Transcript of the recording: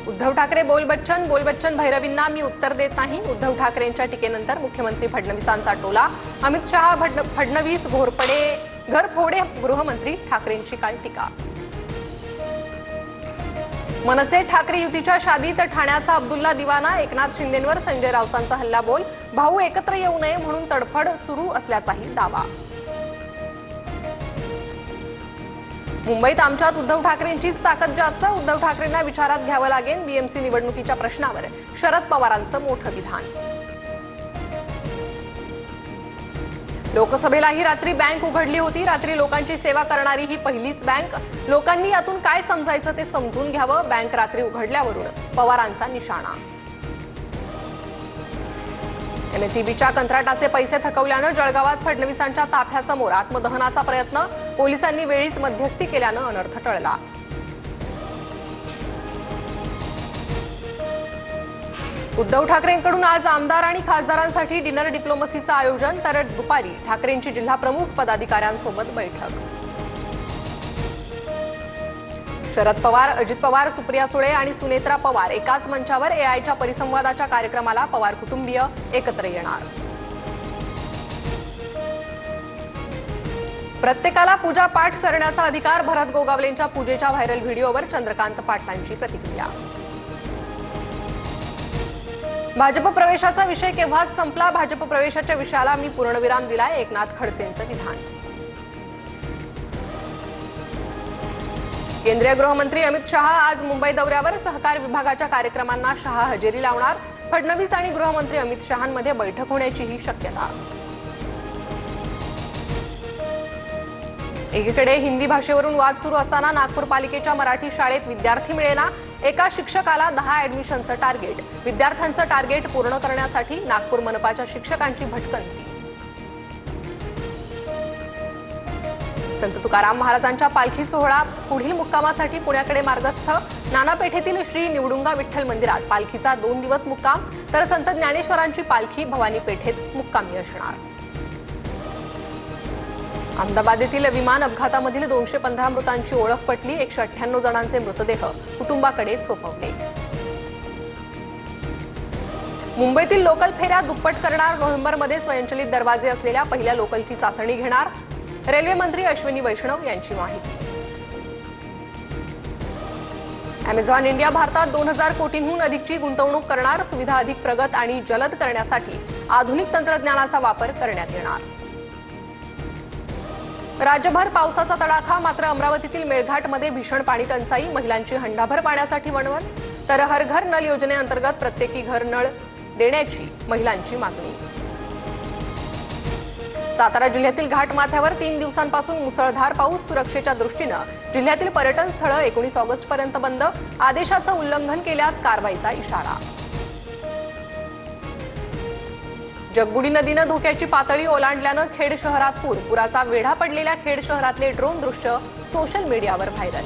उद्धव ठाकरे बोल बच्चन भैरवींना मी उत्तर देत नाही। उद्धव ठाकरेंच्या टीकेनंतर मुख्यमंत्री फडणवीसांचा टोला। अमित शहा फडणवीस घरफोडे गृहमंत्री ठाकरेंची काल टीका। मनसे ठाकरे युतीच्या शादीत ठाण्याचा अब्दुल्ला दिवाना। एकनाथ शिंदेंवर संजय राऊतांचा हल्लाबोल। भाऊ एकत्र येऊ नये म्हणून तडफड सुरू असल्याचाही दावा। मुंबईत आमच्यात उद्धव ठाकरेंचीच ताकद जास्त। उद्धव ठाकरेंना विचारात घ्यावं लागेल। बीएमसी निवडणुकीच्या प्रश्नावर शरद पवारांचं मोठं विधान। लोकसभेलाही रात्री बँक उघडली होती। रात्री लोकांची सेवा करणारी ही पहिलीच बँक। लोकांनी यातून काय समजायचं ते समजून घ्यावं। बँक रात्री उघडल्यावरून पवारांचा निशाणा। एमएसईबीच्या कंत्राटाचे पैसे थकवल्यानं जळगावात फडणवीसांच्या ताफ्यासमोर आत्मदहनाचा प्रयत्न। पोलिसांनी वेळीच मध्यस्थी केल्यानं अनर्थ टळला। उद्धव ठाकरेंकडून आज आमदार आणि खासदारांसाठी डिनर डिप्लोमसीचं आयोजन। तर दुपारी ठाकरेंची जिल्हा प्रमुख पदाधिकाऱ्यांसोबत बैठक। शरद पवार, अजित पवार, सुप्रिया सुळे आणि सुनेत्रा पवार एकाच मंचावर। एआयच्या परिसंवादाच्या कार्यक्रमाला पवार कुटुंबीय एकत्र येणार। प्रत्येकाला पूजा पाठ करण्याचा अधिकार। भरत गोगावलेंच्या पूजेच्या व्हायरल व्हिडिओवर चंद्रकांत पाटलांची प्रतिक्रिया। भाजप प्रवेशाचा विषय केव्हाच संपला। भाजप प्रवेशाच्या विषयाला मी पूर्णविराम दिलाय। एकनाथ खडसेंचं विधान। केंद्रीय गृहमंत्री अमित शहा आज मुंबई दौऱ्यावर। सहकार विभागाच्या कार्यक्रमांना शहा हजेरी लावणार। फडणवीस आणि गृहमंत्री अमित शहांमध्ये बैठक होण्याचीही शक्यता। एकीकडे हिंदी भाषेवरून वाद सुरू असताना नागपूर पालिकेच्या मराठी शाळेत विद्यार्थी मिळेना। एका शिक्षकाला 10 ऍडमिशनचं टार्गेट। विद्यार्थ्यांचं टार्गेट पूर्ण करण्यासाठी नागपूर मनपाच्या शिक्षकांची भटकंती। संत तुकाराम महाराजांच्या पालखी सोहळा पुढील मुक्कामासाठी पुण्याकडे मार्गस्थ। नानापेठेतील श्री निवडुंगा विठ्ठल मंदिरात पालखीचा 2 दिवस मुक्काम। तर संत ज्ञानेश्वरांची पालखी भवानी पेठेत मुक्कामी असणार। अहमदाबाद येथील विमान अपघातामधील 215 मृतांची ओळख पटली। 198 जणांचे मृतदेह कुटुंबाकडे सोपवले। मुंबईतील लोकल फेऱ्या दुप्पट करणार। नोव्हेंबरमध्ये स्वयंचलित दरवाजे असलेल्या पहिल्या लोकलची चाचणी घेणार। रेल्वे मंत्री अश्विनी वैष्णव यांची माहिती। अमेझॉन इंडिया भारतात 2000 कोटींहून अधिकची गुंतवणूक करणार। सुविधा अधिक प्रगत आणि जलद करण्यासाठी आधुनिक तंत्रज्ञानाचा वापर करण्यात येणार। राज्यभर पावसाचा तडाखा। मात्र अमरावतीतील मेळघाटमध्ये भीषण पाणी टंचाई। महिलांची हंडाभर पाण्यासाठी वणवण। तर हर घर नल योजनेअंतर्गत प्रत्येकी घर नळ देण्याची महिलांची मागणी। सातारा जिल्ह्यातील घाटमाथ्यावर 3 दिवसांपासून मुसळधार पाऊस। सुरक्षेच्या दृष्टीनं जिल्ह्यातील पर्यटन स्थळं 19 ऑगस्टपर्यंत बंद। आदेशाचं उल्लंघन केल्यास कारवाईचा इशारा। जगबुडी नदीनं धोक्याची पातळी ओलांडल्यानं खेड शहरात पूर। पुराचा वेढा पडलेल्या खेड शहरातले ड्रोन दृश्य सोशल मीडियावर व्हायरल।